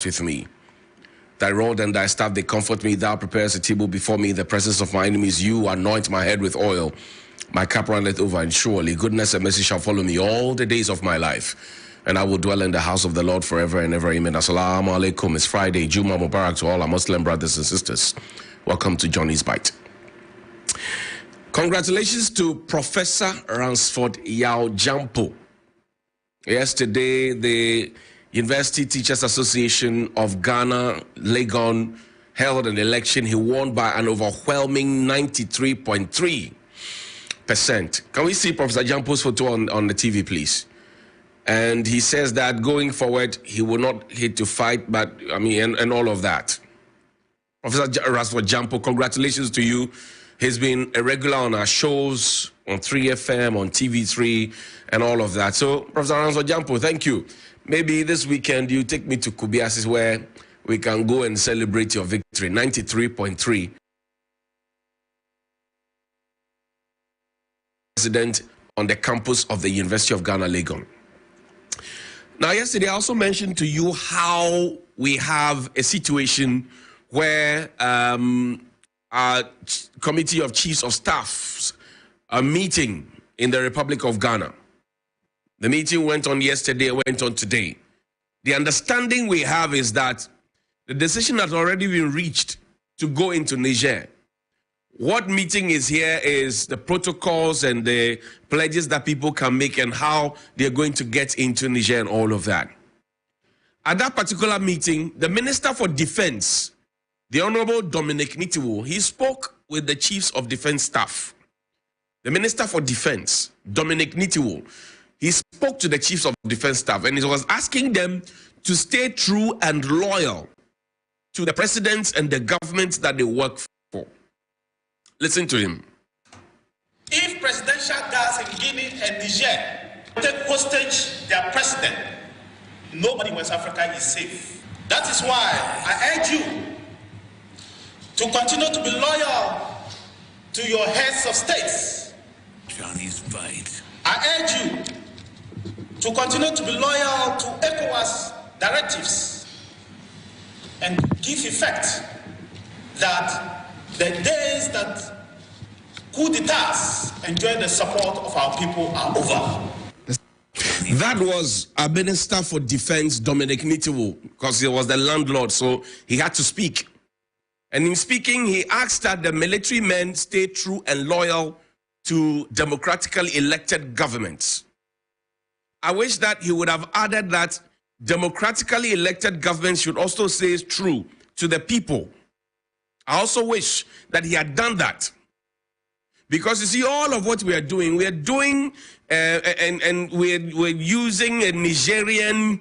with me. Thy rod and thy staff, they comfort me. Thou preparest a table before me in the presence of my enemies. You anoint my head with oil. My cup runneth over, and surely goodness and mercy shall follow me all the days of my life. And I will dwell in the house of the Lord forever and ever. Amen. Assalamu alaikum. It's Friday. Juma Mubarak to all our Muslim brothers and sisters. Welcome to Johnny's Bite. Congratulations to Professor Ransford Yao Jampo. Yesterday, the University Teachers Association of Ghana, Legon, held an election. He won by an overwhelming 93.3%. Can we see Professor Jampo's photo on the TV, please? And he says that going forward, he will not hate to fight, but I mean, and all of that. Professor Ransford Jampo, congratulations to you. He's been a regular on our shows, on 3FM, on TV3, and all of that. So, Professor Ransford Jampo, thank you. Maybe this weekend you take me to Kubiasis where we can go and celebrate your victory. 93.3. President on the campus of the University of Ghana, Legon. Now, yesterday I also mentioned to you how we have a situation where our Committee of Chiefs of Staffs are meeting in the Republic of Ghana. The meeting went on yesterday, went on today. The understanding we have is that the decision has already been reached to go into Niger. What meeting is here is the protocols and the pledges that people can make and how they're going to get into Niger and all of that. At that particular meeting, the Minister for Defense, the Honorable Dominic Nitiwul, he spoke with the Chiefs of Defense Staff. The Minister for Defense, Dominic Nitiwul, he spoke to the Chiefs of Defense Staff and he was asking them to stay true and loyal to the presidents and the governments that they work for. Listen to him. If presidential guards in Guinea and Niger take hostage their president, nobody in West Africa is safe. That is why I urge you to continue to be loyal to your heads of states. Johnny's Bite. I urge you to continue to be loyal to ECOWAS directives and give effect that the days that coup d'etats enjoy the support of our people are over. That was our Minister for Defense, Dominic Nitiwul, because he was the landlord, so he had to speak. And in speaking, he asked that the military men stay true and loyal to democratically elected governments. I wish that he would have added that democratically elected governments should also stay true to the people. I also wish that he had done that. Because you see, all of what we are doing and we're using a Nigerian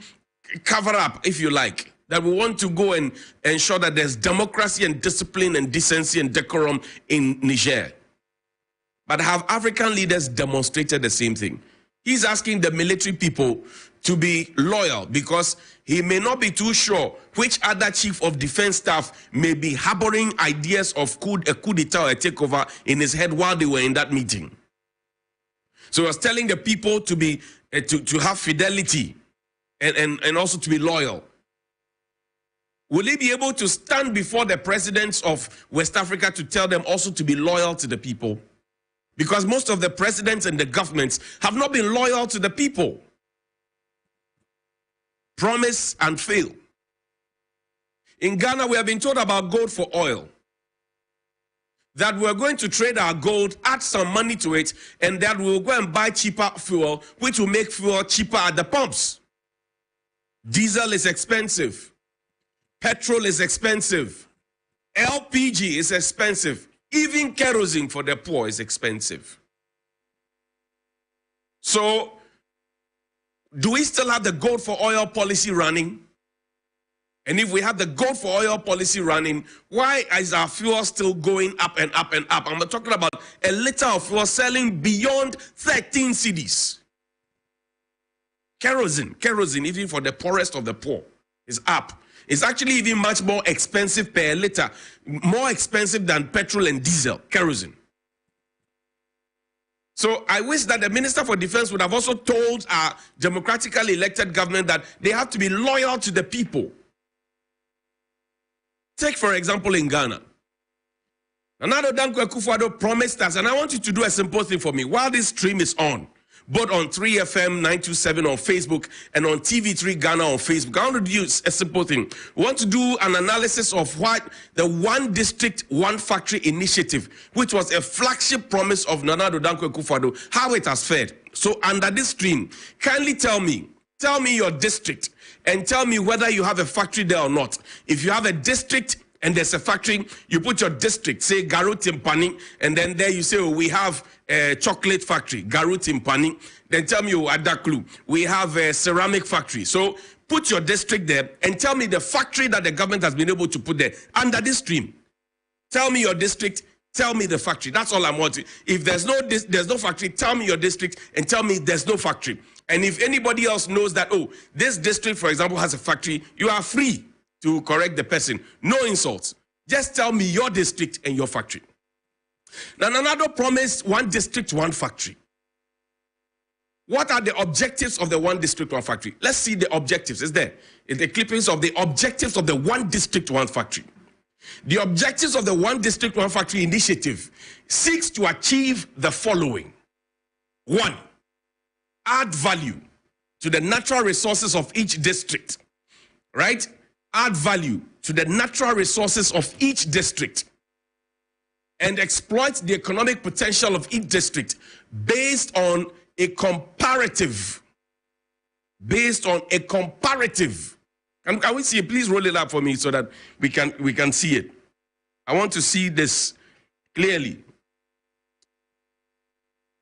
cover-up, if you like, that we want to go and ensure that there's democracy and discipline and decency and decorum in Niger. But have African leaders demonstrated the same thing? He's asking the military people to be loyal because he may not be too sure which other chief of defense staff may be harboring ideas of a coup d'etat or a takeover in his head while they were in that meeting. So he was telling the people to be to have fidelity and also to be loyal. Will he be able to stand before the presidents of West Africa to tell them also to be loyal to the people? Because most of the presidents and the governments have not been loyal to the people. Promise and fail. In Ghana, we have been told about gold for oil. That we're going to trade our gold, add some money to it, and that we'll go and buy cheaper fuel, which will make fuel cheaper at the pumps. Diesel is expensive. Petrol is expensive. LPG is expensive. Even kerosene for the poor is expensive. So, do we still have the gold for oil policy running? And if we have the gold for oil policy running, why is our fuel still going up and up and up? I'm talking about a liter of fuel selling beyond 13 cedis. Kerosene, even for the poorest of the poor, is up. It's actually even much more expensive per liter, more expensive than petrol and diesel, kerosene. So I wish that the Minister for Defense would have also told our democratically elected government that they have to be loyal to the people. Take, for example, in Ghana. Nana Addo Dankwa Akufo-Addo promised us, and I want you to do a simple thing for me while this stream is on, both on 3FM 927 on Facebook and on TV3 Ghana on Facebook. I want to do a simple thing. We want to do an analysis of what the One District, One Factory initiative, which was a flagship promise of Nana Addo Dankwa Akufo-Addo, how it has fared. So under this stream, kindly tell me your district and tell me whether you have a factory there or not. If you have a district and there's a factory, you put your district, say Garu Timpani, and then there you say, oh, we have a chocolate factory, Garu Timpani. Then tell me, oh, Adaklu, we have a ceramic factory. So put your district there and tell me the factory that the government has been able to put there under this stream. Tell me your district, tell me the factory. That's all I'm wanting. If there's no factory, tell me your district and tell me there's no factory. And if anybody else knows that, oh, this district, for example, has a factory, you are free to correct the person. No insults. Just tell me your district and your factory. Now, Nana Addo promised one district, one factory. What are the objectives of the one district, one factory? Let's see the objectives. It's there. It's the clippings of the objectives of the one district, one factory. The objectives of the one district, one factory initiative seeks to achieve the following. 1, add value to the natural resources of each district, right? Add value to the natural resources of each district and exploit the economic potential of each district based on a comparative. Can we see it? Please roll it up for me so that we can see it. I want to see this clearly.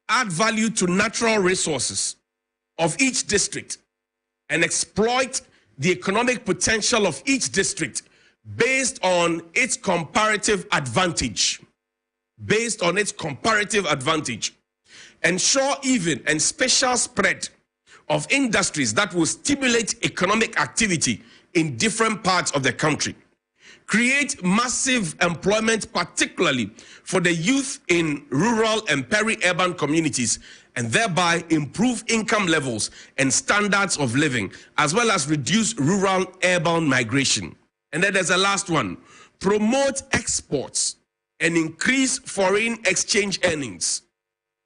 Add value to natural resources of each district and exploit the economic potential of each district based on its comparative advantage. Ensure even and special spread of industries that will stimulate economic activity in different parts of the country. Create massive employment, particularly for the youth in rural and peri-urban communities, and thereby improve income levels and standards of living, as well as reduce rural-urban migration. And then there's a last one. Promote exports and increase foreign exchange earnings.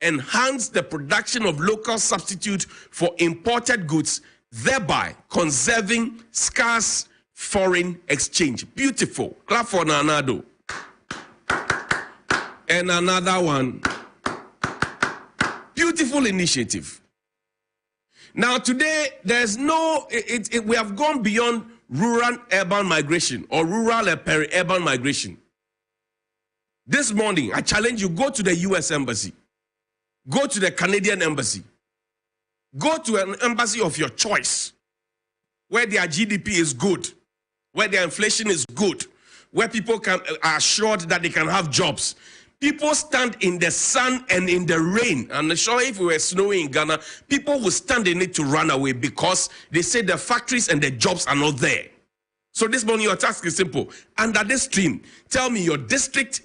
Enhance the production of local substitute for imported goods, thereby conserving scarce foreign exchange. Beautiful. Clap for Nana Addo. And another one. Beautiful initiative. Now today, there's no, we have gone beyond rural-urban migration or rural and peri-urban migration. This morning, I challenge you, go to the US Embassy. Go to the Canadian Embassy. Go to an embassy of your choice, where their GDP is good, where their inflation is good, where people are assured that they can have jobs. People stand in the sun and in the rain. I'm sure if we were snowing in Ghana, people would stand in it to run away because they say the factories and the jobs are not there. So this morning, your task is simple. Under this stream, tell me your district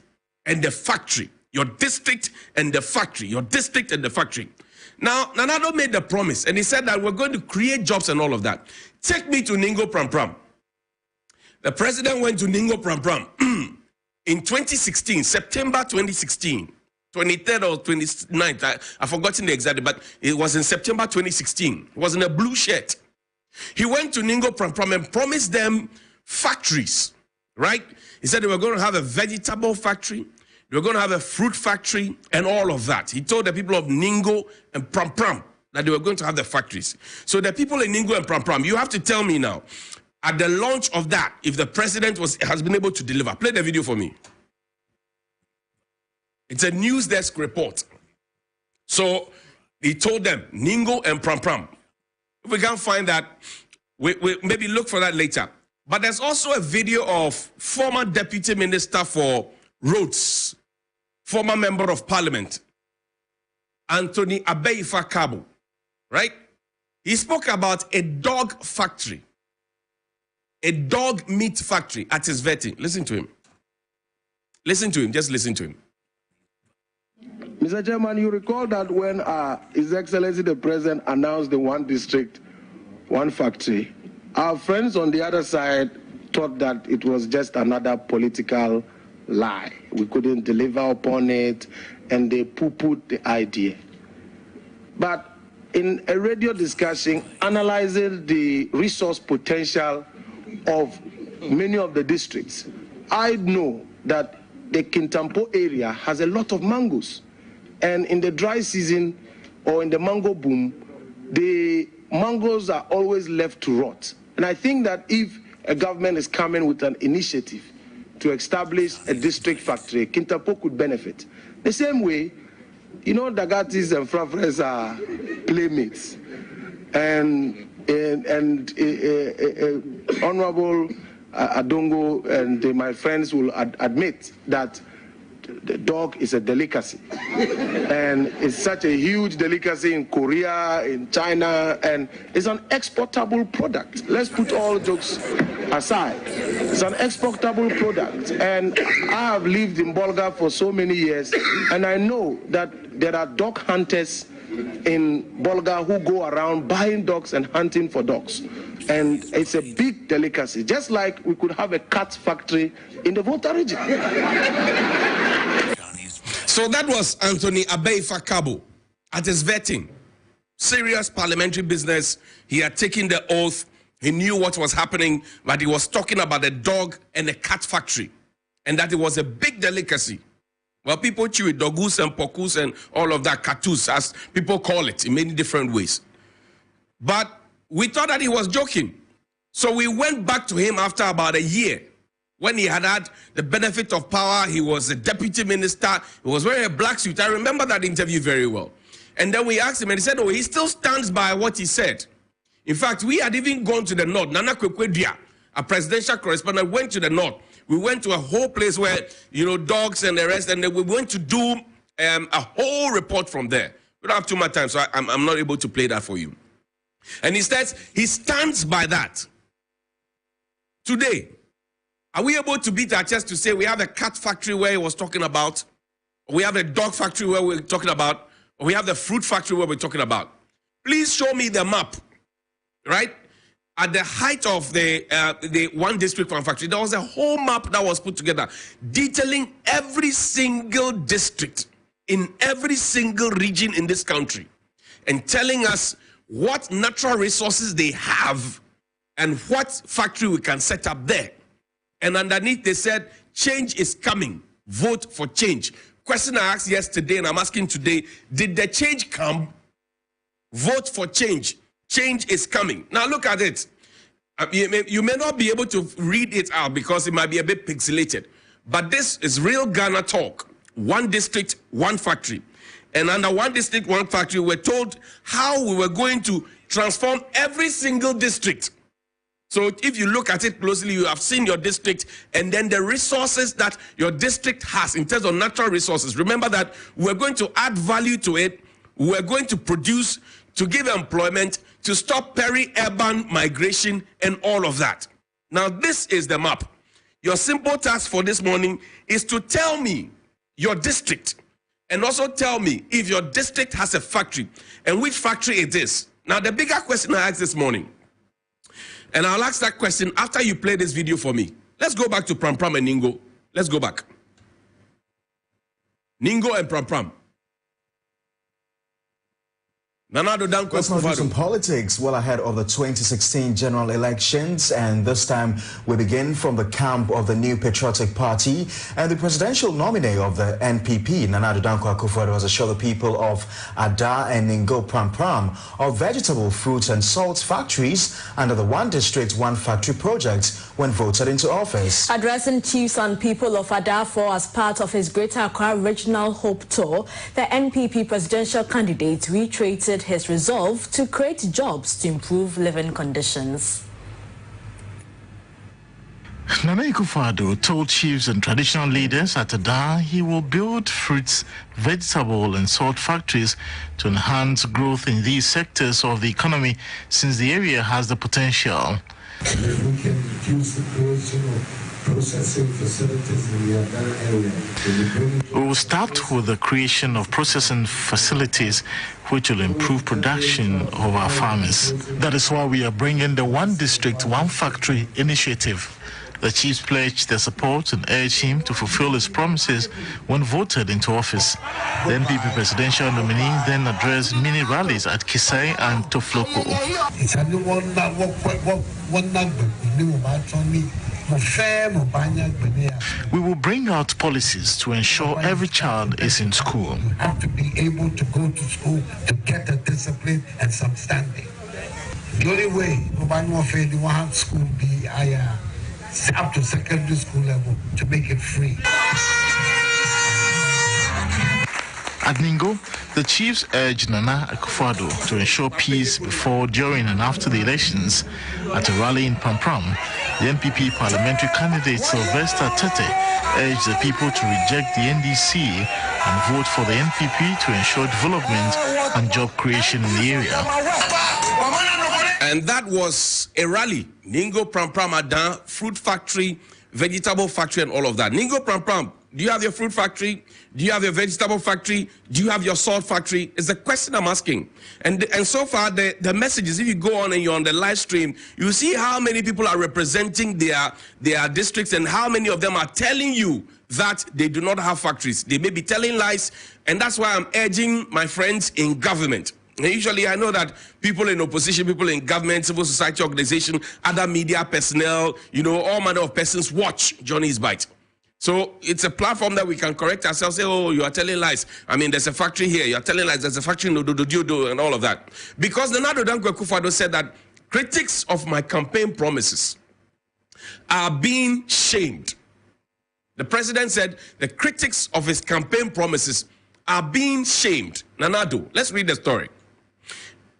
and the factory. Your district and the factory. Your district and the factory. Now, Nana Addo made the promise, and he said that we're going to create jobs and all of that. Take me to Ningo Pram Pram. The president went to Ningo Pram Pram in 2016, September 2016, 23rd or 29th, I've forgotten the exact, but it was in September 2016. It was in a blue shirt. He went to Ningo Pram Pram and promised them factories, right? He said they were going to have a vegetable factory, they were going to have a fruit factory, and all of that. He told the people of Ningo and Pram Pram that they were going to have the factories. So the people in Ningo and Pram Pram, you have to tell me now, at the launch of that, if the president has been able to deliver. Play the video for me. It's a news desk report. So he told them, Ningo and Pram Pram. If we can't find that, we maybe look for that later. But there's also a video of former Deputy Minister for Roads, former Member of Parliament, Anthony Abeifa Kabo, right? He spoke about a dog factory, a dog meat factory at his vetting. Listen to him. Listen to him. Just listen to him. Mr. Chairman, you recall that when His Excellency the President announced the one district, one factory, our friends on the other side thought that it was just another political lie. We couldn't deliver upon it, and they poo-pooed the idea. But in a radio discussion analyzing the resource potential of many of the districts, I know that the Kintampo area has a lot of mangoes. And in the dry season or in the mango boom, the mangoes are always left to rot. And I think that if a government is coming with an initiative to establish a district factory, Kintampo could benefit. The same way, you know, Dagatis and Frafres are playmates. And Honorable Adongo and my friends will admit that the dog is a delicacy. And it's such a huge delicacy in Korea, in China, and it's an exportable product. Let's put all jokes aside. It's an exportable product. And I have lived in Bolga for so many years, and I know that there are dog hunters in Bolga who go around buying dogs and hunting for dogs. And it's a big delicacy, just like we could have a cat factory in the Volta region. So that was Anthony Abeifa-Cabo at his vetting. Serious parliamentary business. He had taken the oath. He knew what was happening, but he was talking about a dog and a cat factory, and that it was a big delicacy. Well, people chew it, dogus and pokus and all of that, katus, as people call it, in many different ways. But we thought that he was joking. So we went back to him after about a year, when he had the benefit of power. He was a deputy minister. He was wearing a black suit. I remember that interview very well. And then we asked him, and he said, oh, he still stands by what he said. In fact, we had even gone to the north. Nana Kwekwedia, a presidential correspondent, went to the north. We went to a whole place where, you know, dogs and the rest, and then we went to do a whole report from there. We don't have too much time, so I'm not able to play that for you. And he says he stands by that. Today, are we able to beat our chest to say we have a cat factory where he was talking about, or we have a dog factory where we're talking about, or we have the fruit factory where we're talking about? Please show me the map, right? At the height of the one district, one factory, there was a whole map that was put together detailing every single district in every single region in this country and telling us what natural resources they have and what factory we can set up there. And underneath they said, change is coming. Vote for change. Question I asked yesterday and I'm asking today, did the change come? Vote for change. Change is coming. Now look at it. You may not be able to read it out because it might be a bit pixelated. But this is real Ghana talk. One district, one factory. And under one district, one factory, we're told how we were going to transform every single district. So if you look at it closely, you have seen your district and then the resources that your district has in terms of natural resources. Remember that we're going to add value to it. We're going to produce, to give employment, to stop peri-urban migration and all of that. Now, this is the map. Your simple task for this morning is to tell me your district and also tell me if your district has a factory and which factory it is. Now, the bigger question I asked this morning, and I'll ask that question after you play this video for me. Let's go back to Pram Pram and Ningo. Let's go back. Ningo and Pram Pram. Let's now do some politics well ahead of the 2016 general elections, and this time we begin from the camp of the New Patriotic Party, and the presidential nominee of the NPP, Nana Addo Dankwa Akufo-Addo, has assured the people of Ada and Ningo Pram Pram of vegetable, fruits and salt factories under the One District, One Factory project when voted into office. Addressing chiefs and people of Adafo as part of his Greater Accra Regional Hope Tour, the NPP presidential candidate reiterated his resolve to create jobs to improve living conditions. Nana Akufo-Addo told chiefs and traditional leaders at Ada he will build fruits, vegetable and salt factories to enhance growth in these sectors of the economy, since the area has the potential. We can reduce the creation of processing facilities in the Ada area. We will start with the creation of processing facilities which will improve production of our farmers. That is why we are bringing the One District, One Factory initiative. The chiefs pledged their support and urged him to fulfill his promises when voted into office. The NPP presidential nominee then addressed mini rallies at Kisai and Tofloko. We will bring out policies to ensure every child is in school. You have to be able to go to school to get a discipline and some standing. The only way you want school be up to secondary school level to make it free. At Ningo, the chiefs urged Nana Akufo-Addo to ensure peace before, during and after the elections. At a rally in Prampram, the NPP parliamentary candidate Sylvester Tete urged the people to reject the NDC and vote for the NPP to ensure development and job creation in the area. And that was a rally. Ningo Prampram Adan, fruit factory, vegetable factory, and all of that. Ningo Prampram, do you have your fruit factory? Do you have your vegetable factory? Do you have your salt factory? It's the question I'm asking. And so far, the messages, if you go on and you're on the live stream, you see how many people are representing their districts and how many of them are telling you that they do not have factories. They may be telling lies, and that's why I'm urging my friends in government. And usually I know that people in opposition, people in government, civil society organization, other media personnel, all manner of persons watch Johnny's Bite. So it's a platform that we can correct ourselves, say, oh, you are telling lies. I mean, there's a factory here, you are telling lies, there's a factory in Ododo, and all of that. Because Nana Addo Dankwa Akufo-Addo said that critics of my campaign promises are being shamed. The president said the critics of his campaign promises are being shamed. Nana Addo, let's read the story.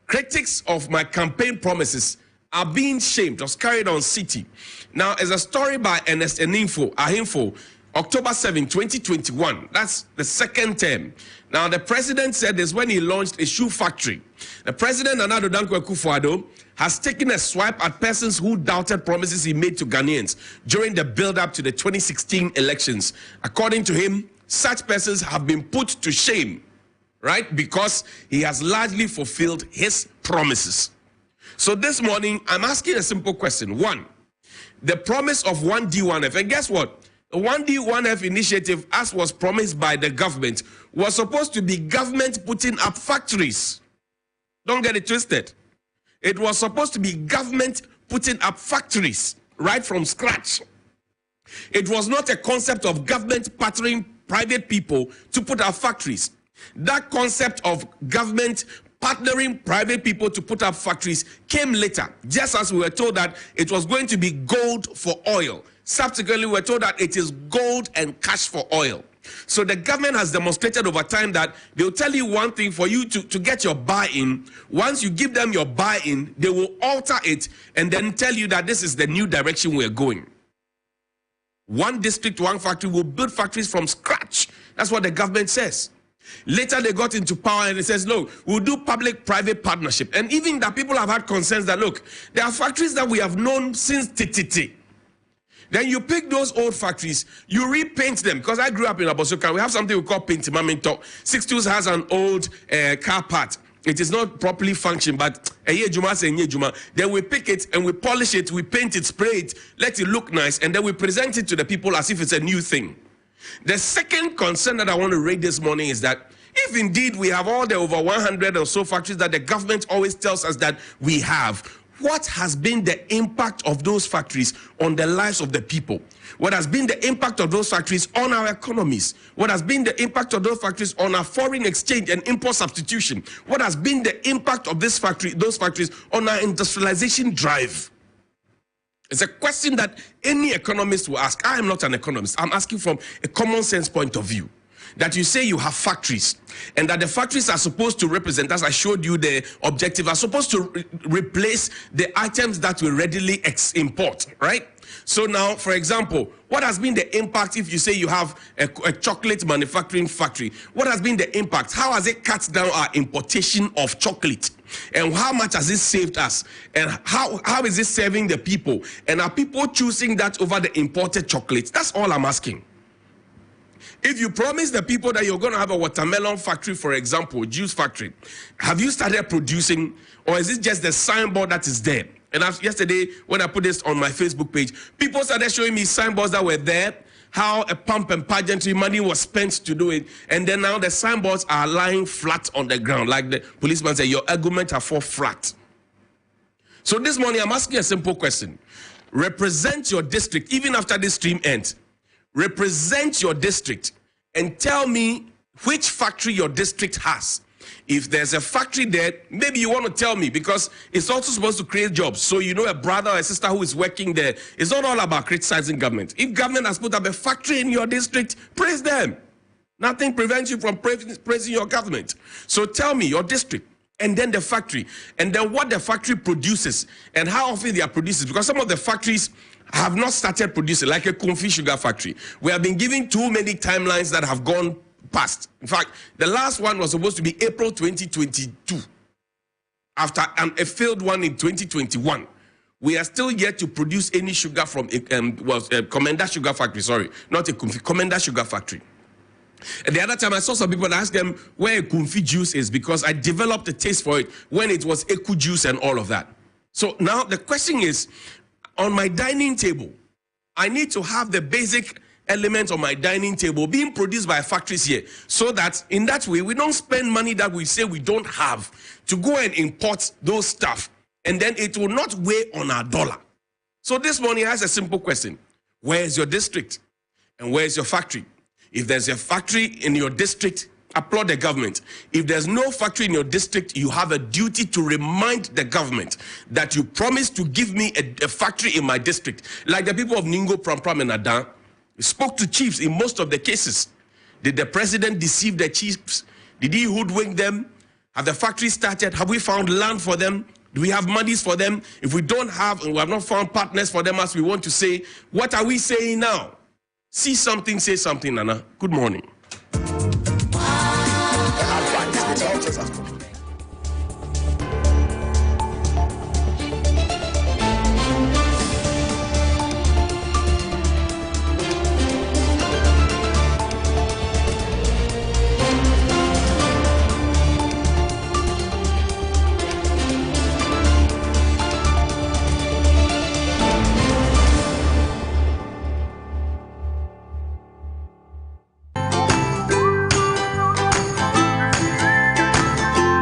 Critics of my campaign promises are being shamed. It was carried on City. Now, as a story by Ernest Ahimfo, October 7, 2021. That's the second term. Now, the president said this when he launched a shoe factory. The president, Nana Addo Dankwa Akufo-Addo, has taken a swipe at persons who doubted promises he made to Ghanaians during the build-up to the 2016 elections. According to him, such persons have been put to shame, right? Because he has largely fulfilled his promises. So this morning, I'm asking a simple question. One, the promise of 1D1F. And guess what? The 1D1F initiative, as was promised by the government, was supposed to be government putting up factories. Don't get it twisted. It was supposed to be government putting up factories right from scratch. It was not a concept of government partnering private people to put up factories. That concept of government partnering private people to put up factories came later, just as we were told that it was going to be gold for oil. Subsequently, we were told that it is gold and cash for oil. So the government has demonstrated over time that they'll tell you one thing for you to get your buy-in. Once you give them your buy-in, they will alter it and then tell you that this is the new direction we're going. One district, one factory will build factories from scratch. That's what the government says. Later, they got into power and it says, look, we'll do public-private partnership. And even that people have had concerns that, look, there are factories that we have known since TTT. Then you pick those old factories, you repaint them. Because I grew up in Abosoka, we have something we call paint maminto. Six Tools has an old car part. It is not properly functioning, but then we pick it and we polish it, we paint it, spray it, let it look nice, and then we present it to the people as if it's a new thing. The second concern that I want to raise this morning is that if indeed we have all the over 100 or so factories that the government always tells us that we have, what has been the impact of those factories on the lives of the people? What has been the impact of those factories on our economies? What has been the impact of those factories on our foreign exchange and import substitution? What has been the impact of those factories on our industrialization drive? It's a question that any economist will ask. I am not an economist. I'm asking from a common sense point of view. That you say you have factories and that the factories are supposed to represent, as I showed you the objective, are supposed to replace the items that we readily import, right? So now, for example, what has been the impact if you say you have a chocolate manufacturing factory? What has been the impact? How has it cut down our importation of chocolate? And how much has it saved us? And how is it serving the people? And are people choosing that over the imported chocolates? That's all I'm asking. If you promise the people that you're going to have a watermelon factory, for example, juice factory, have you started producing, or is it just the signboard that is there? And yesterday, when I put this on my Facebook page, people started showing me signboards that were there, how a pump and pageantry money was spent to do it. And then now the signboards are lying flat on the ground. Like the policeman said, your arguments are fall flat. So this morning, I'm asking a simple question. Represent your district, even after this stream ends. Represent your district and tell me which factory your district has. If there's a factory there, maybe you want to tell me, because it's also supposed to create jobs. So you know a brother or a sister who is working there. It's not all about criticizing government. If government has put up a factory in your district, praise them. Nothing prevents you from praising your government. So tell me your district, and then the factory, and then what the factory produces, and how often they are producing. Because some of the factories have not started producing, like a Kumfi sugar factory. We have been given too many timelines that have gone past. In fact, the last one was supposed to be April 2022. After a failed one in 2021. We are still yet to produce any sugar from Commander Sugar Factory, sorry, not a Kumfi, Commander Sugar Factory. And the other time I saw some people and asked them where a Kumfi juice is, because I developed a taste for it when it was Eku juice and all of that. So now the question is, on my dining table, I need to have the basic elements on my dining table being produced by factories here, so that in that way we don't spend money that we say we don't have to go and import those stuff, and then it will not weigh on our dollar. So this morning I ask a simple question. Where is your district? And where is your factory? If there's a factory in your district, applaud the government. If there's no factory in your district, you have a duty to remind the government that you promised to give me a factory in my district. Like the people of Ningo, Pram and Adan spoke to chiefs in most of the cases. Did the president deceive the chiefs? Did he hoodwink them? Have the factory started? Have we found land for them? Do we have monies for them? If we don't have, and we have not found partners for them as we want to say, what are we saying now? See something, say something, Nana. Good morning.